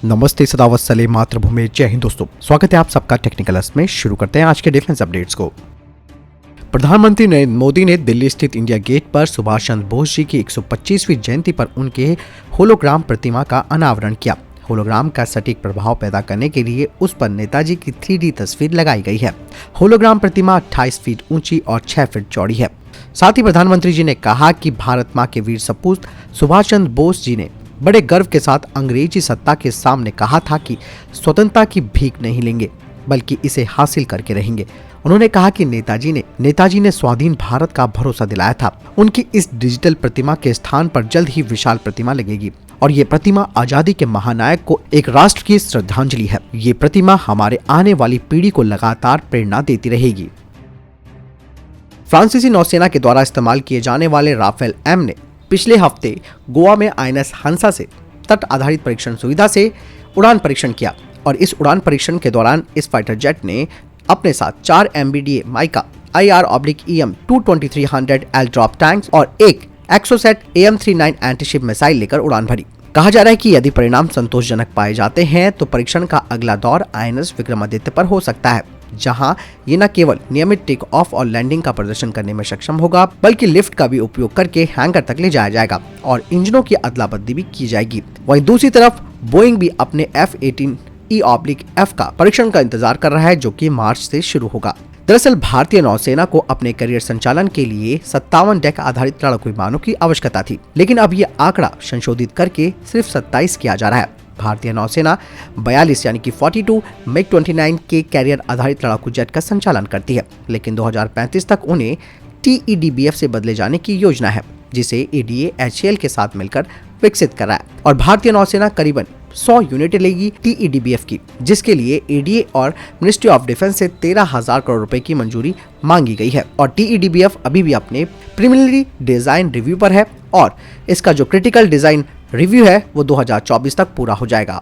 नमस्ते, सदावत सले मातृभूमि, जय हिंद दोस्तों। स्वागत है आप सबका टेक्निकल्स में। शुरू करते हैं आज के डिफेंस अपडेट्स को। प्रधानमंत्री नरेंद्र मोदी ने दिल्ली स्थित इंडिया गेट पर सुभाष चंद्र बोस जी की 125वीं जयंती पर उनके होलोग्राम प्रतिमा का अनावरण किया। होलोग्राम का सटीक प्रभाव पैदा करने के लिए उस पर नेताजी की 3D तस्वीर लगाई गई है। होलोग्राम प्रतिमा 28 फीट ऊंची और 6 फीट चौड़ी है। साथ ही प्रधानमंत्री जी ने कहा कि भारत मां के वीर सपूत सुभाष चंद्र बोस जी ने बड़े गर्व के साथ अंग्रेजी सत्ता के सामने कहा था कि स्वतंत्रता की भीख नहीं लेंगे बल्कि इसे हासिल करके रहेंगे। उन्होंने कहा कि नेताजी ने स्वाधीन भारत का भरोसा दिलाया था। उनकी इस डिजिटल प्रतिमा के स्थान पर जल्द ही विशाल प्रतिमा लगेगी और ये प्रतिमा आजादी के महानायक को एक राष्ट्र की श्रद्धांजलि है। ये प्रतिमा हमारे आने वाली पीढ़ी को लगातार प्रेरणा देती रहेगी। फ्रांसीसी नौसेना के द्वारा इस्तेमाल किए जाने वाले राफेल एम ने पिछले हफ्ते गोवा में INS हंसा से तट आधारित परीक्षण सुविधा से उड़ान परीक्षण किया और इस उड़ान परीक्षण के दौरान इस फाइटर जेट ने अपने साथ 4 MBDA mica IR/EM 22300 L drop tanks और एक एक्सोसेट AM39 एंटीशिप मिसाइल लेकर उड़ान भरी। कहा जा रहा है कि यदि परिणाम संतोषजनक पाए जाते हैं तो परीक्षण का अगला दौर INS विक्रमादित्य पर हो सकता है, जहां ये न केवल नियमित टेक ऑफ और लैंडिंग का प्रदर्शन करने में सक्षम होगा बल्कि लिफ्ट का भी उपयोग करके हैंगर तक ले जाया जाएगा और इंजनों की अदला बदली भी की जाएगी। वहीं दूसरी तरफ बोइंग भी अपने F-18E/F का परीक्षण का इंतजार कर रहा है, जो कि मार्च से शुरू होगा। दरअसल भारतीय नौसेना को अपने करियर संचालन के लिए 57 डेक आधारित लड़ाकू विमानों की आवश्यकता थी, लेकिन अब ये आंकड़ा संशोधित करके सिर्फ 27 किया जा रहा है। भारतीय नौसेना 42 यानी कि 42 MiG-29 के कैरियर आधारित लड़ाकू जेट का संचालन करती है, लेकिन 2035 तक उन्हें TEDBF से बदले जाने की योजना है, जिसे ADA HAL के साथ मिलकर विकसित कर रहा है और भारतीय नौसेना करीबन 100 यूनिट लेगी TEDBF की, जिसके लिए ADA और मिनिस्ट्री ऑफ डिफेंस से 13,000 करोड़ रुपए की मंजूरी मांगी गई है और TEDBF अभी भी अपने प्रीलिमिनरी डिजाइन रिव्यू पर है और इसका जो क्रिटिकल डिजाइन रिव्यू है वो 2024 तक पूरा हो जाएगा।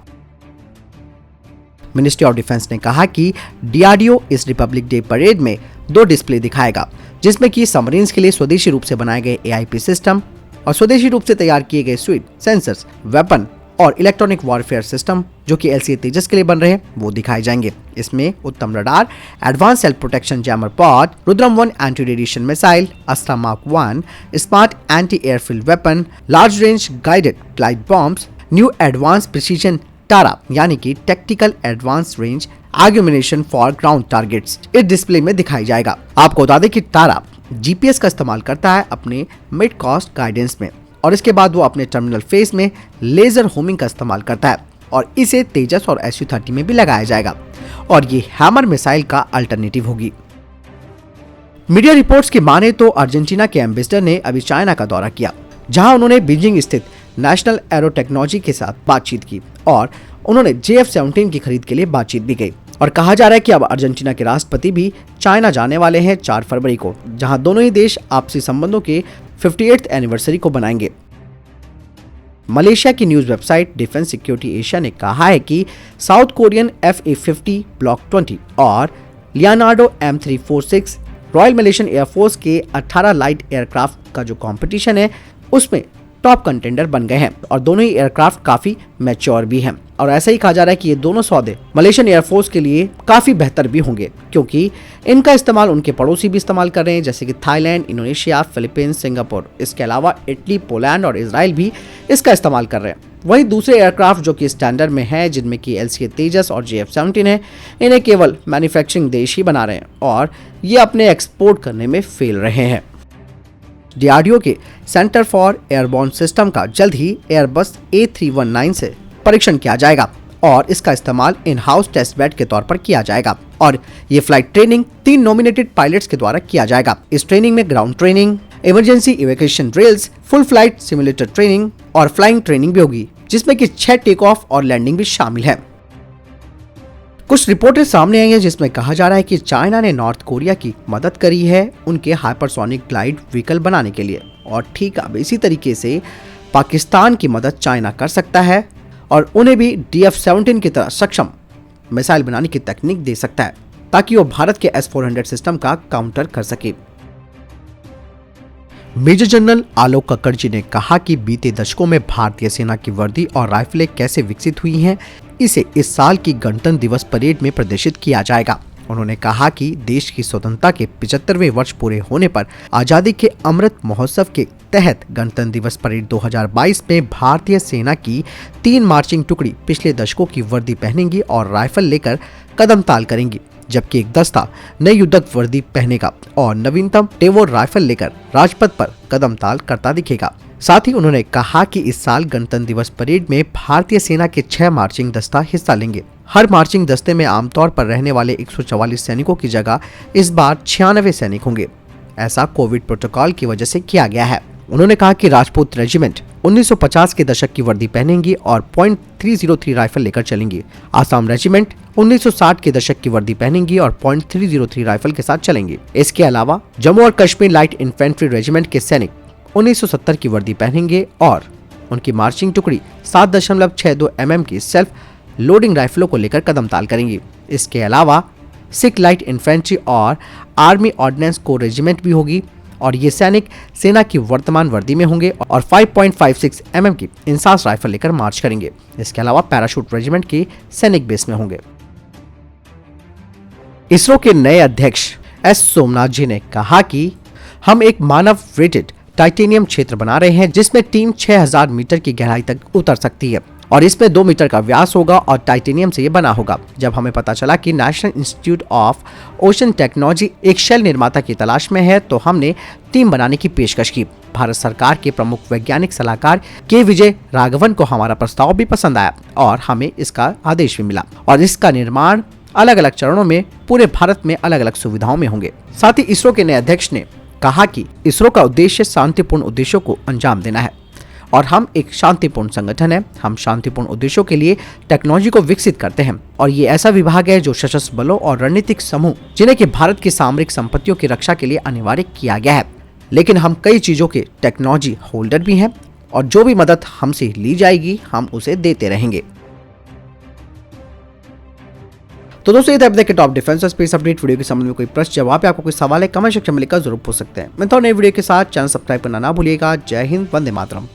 मिनिस्ट्री ऑफ डिफेंस ने कहा कि DRDO इस रिपब्लिक डे परेड में 2 डिस्प्ले दिखाएगा, जिसमें कि सबमरीन्स के लिए स्वदेशी रूप से बनाए गए AIP सिस्टम और स्वदेशी रूप से तैयार किए गए स्वीट सेंसर्स, वेपन और इलेक्ट्रॉनिक वॉरफेयर सिस्टम जो कि LCA तेजस के लिए बन रहे हैं वो दिखाए जाएंगे। इसमें Uttam radar, advance self protection jammer pod, Rudram 1 anti radiation missile, Astra mark 1, smart anti airfield weapon, large range guided glide bombs, new advance precision TARA यानी कि tactical advance range augmentation for ground targets इस डिस्प्ले में दिखाई जाएगा। आपको बता दें कि टारा GPS का इस्तेमाल करता है अपने मिड कॉस्ट गाइडेंस में और इसके बाद वो अपने टर्मिनल फेस में लेजर होमिंग का इस्तेमाल करता है और इसे तेजस और Su-30 में भी लगाया जाएगा और ये हैमर मिसाइल का अल्टरनेटिव होगी। मीडिया रिपोर्ट्स की माने तो अर्जेंटीना के एम्बेसडर ने अभी चाइना का दौरा किया, जहां उन्होंने बीजिंग स्थित नेशनल एरो टेक्नोलॉजी के साथ बातचीत की और उन्होंने JF-17 की खरीद के लिए बातचीत भी की और कहा जा रहा है कि अब अर्जेंटीना के राष्ट्रपति भी चाइना जाने वाले हैं 4 फरवरी को, जहां दोनों ही देश आपसी संबंधों के 58th एनिवर्सरी को बनाएंगे। मलेशिया की news website defence security Asia ने कहा है कि साउथ कोरियन FA-50 ब्लॉक 20 और Leonardo M346 royal Malaysian air force के 18 लाइट एयरक्राफ्ट का जो कंपटीशन है उसमें टॉप कंटेंडर बन गए हैं और दोनों ही एयरक्राफ्ट काफी मैच्योर भी हैं और ऐसा ही कहा जा रहा है कि ये दोनों सौदे मलेशियन एयरफोर्स के लिए काफी बेहतर भी होंगे, क्योंकि इनका इस्तेमाल उनके पड़ोसी भी इस्तेमाल कर रहे हैं, जैसे कि थाईलैंड, इंडोनेशिया, फिलीपींस, सिंगापुर। इसके अलावा इटली, पोलैंड और इजराइल भी इसका इस्तेमाल कर रहे हैं। वहीं दूसरे एयरक्राफ्ट जो कि स्टैंडर्ड में है, जिनमें कि LCA तेजस और JF-17 है, इन्हें केवल मैन्युफैक्चरिंग देश ही बना रहे हैं और ये अपने एक्सपोर्ट करने में फेल रहे हैं। DRDO के सेंटर फॉर एयरबॉर्न सिस्टम का जल्द ही एयरबस A319 से परीक्षण किया जाएगा और इसका इस्तेमाल इन हाउस टेस्ट बेड के तौर पर किया जाएगा और ये फ्लाइट ट्रेनिंग 3 नॉमिनेटेड पायलट्स के द्वारा किया जाएगा। इस ट्रेनिंग में ground training, emergency evacuation drills, full flight simulator training और फ्लाइंग ट्रेनिंग भी होगी, जिसमें कि 6 टेक ऑफ और लैंडिंग भी शामिल है। कुछ रिपोर्टें सामने आई हैं जिसमें कहा जा रहा है कि चाइना ने नॉर्थ कोरिया की मदद करी है उनके हाइपरसोनिक ग्लाइड व्हीकल बनाने के लिए और ठीक अब इसी तरीके से पाकिस्तान की मदद चाइना कर सकता है और उन्हें भी DF-17 की तरह सक्षम मिसाइल बनाने की तकनीक दे सकता है ताकि वो भारत के S-400 सिस्टम का काउंटर कर सके। मेजर जनरल आलोक कक्कड़ जी ने कहा कि बीते दशकों में भारतीय सेना की वर्दी और राइफलें कैसे विकसित हुई हैं, इसे इस साल की गणतंत्र दिवस परेड में प्रदर्शित किया जाएगा। उन्होंने कहा कि देश की स्वतंत्रता के 75वें वर्ष पूरे होने पर आजादी के अमृत महोत्सव के तहत गणतंत्र दिवस परेड 2022 में भारतीय सेना की 3 मार्चिंग टुकड़ी पिछले दशकों की वर्दी पहनेंगी और राइफल लेकर कदम ताल करेंगी, जबकि एक दस्ता नई युद्धक वर्दी पहनेगा और नवीनतम टेवोर राइफल लेकर राजपथ पर कदम ताल करता दिखेगा। साथ ही उन्होंने कहा कि इस साल गणतंत्र दिवस परेड में भारतीय सेना के 6 मार्चिंग दस्ता हिस्सा लेंगे। हर मार्चिंग दस्ते में आमतौर पर रहने वाले 144 सैनिकों की जगह इस बार 96 सैनिक होंगे। ऐसा कोविड प्रोटोकॉल की वजह से किया गया है। उन्होंने कहा कि राजपूत रेजिमेंट 1950 के दशक की वर्दी पहनेंगी और .303 राइफल लेकर चलेंगी। आसाम रेजिमेंट 1960 के दशक की वर्दी पहनेंगी और .303 राइफल के साथ चलेंगी। इसके अलावा जम्मू और कश्मीर लाइट इन्फेंट्री रेजिमेंट के सैनिक 1970 की वर्दी पहनेंगे और उनकी मार्चिंग टुकड़ी 7.62 mm की सेल्फ लोडिंग राइफलों को लेकर कदम ताल करेंगी। इसके अलावा सिख लाइट इन्फेंट्री और आर्मी ऑर्डिनेंस कोर रेजिमेंट भी होगी और ये सैनिक सेना की वर्तमान वर्दी में होंगे और 5.56 mm की इंसास राइफल लेकर मार्च करेंगे। इसके अलावा पैराशूट रेजिमेंट के सैनिक बेस में होंगे। इसरो के नए अध्यक्ष एस सोमनाथ जी ने कहा कि हम एक मानव रेटेड टाइटेनियम क्षेत्र बना रहे हैं जिसमें टीम 6000 मीटर की गहराई तक उतर सकती है और इसमें 2 मीटर का व्यास होगा और टाइटेनियम से ये बना होगा। जब हमें पता चला कि national institute of ocean technology एक शेल निर्माता की तलाश में है तो हमने टीम बनाने की पेशकश की। भारत सरकार के प्रमुख वैज्ञानिक सलाहकार के विजय राघवन को हमारा प्रस्ताव भी पसंद आया और हमें इसका आदेश भी मिला और इसका निर्माण अलग अलग चरणों में पूरे भारत में अलग अलग सुविधाओं में होंगे। साथ ही इसरो के नए अध्यक्ष ने कहा कि इसरो का उद्देश्य शांतिपूर्ण उद्देश्यों को अंजाम देना है और हम एक शांतिपूर्ण संगठन है। हम शांतिपूर्ण उद्देश्यों के लिए टेक्नोलॉजी को विकसित करते हैं और ये ऐसा विभाग है जो सशस्त्र बलों और रणनीतिक समूह जिन्हें कि भारत की सामरिक संपत्तियों की रक्षा के लिए अनिवार्य किया गया है। लेकिन हम कई चीजों के टेक्नोलॉजी होल्डर भी हैं और जो भी मदद हमसे ली जाएगी हम उसे देते रहेंगे। तो दोस्तों ये था टॉप डिफेंस और स्पेस अपडेट। वीडियो के संबंध में कोई प्रश्न जवाब या आपको कोई सवाल है कमेंट सेक्शन में लिखकर जरूर पूछ सकते हैं। मैं तो नई वीडियो के साथ चैनल सब्सक्राइब करना ना भूलिएगा। जय हिंद, वंदे मातरम।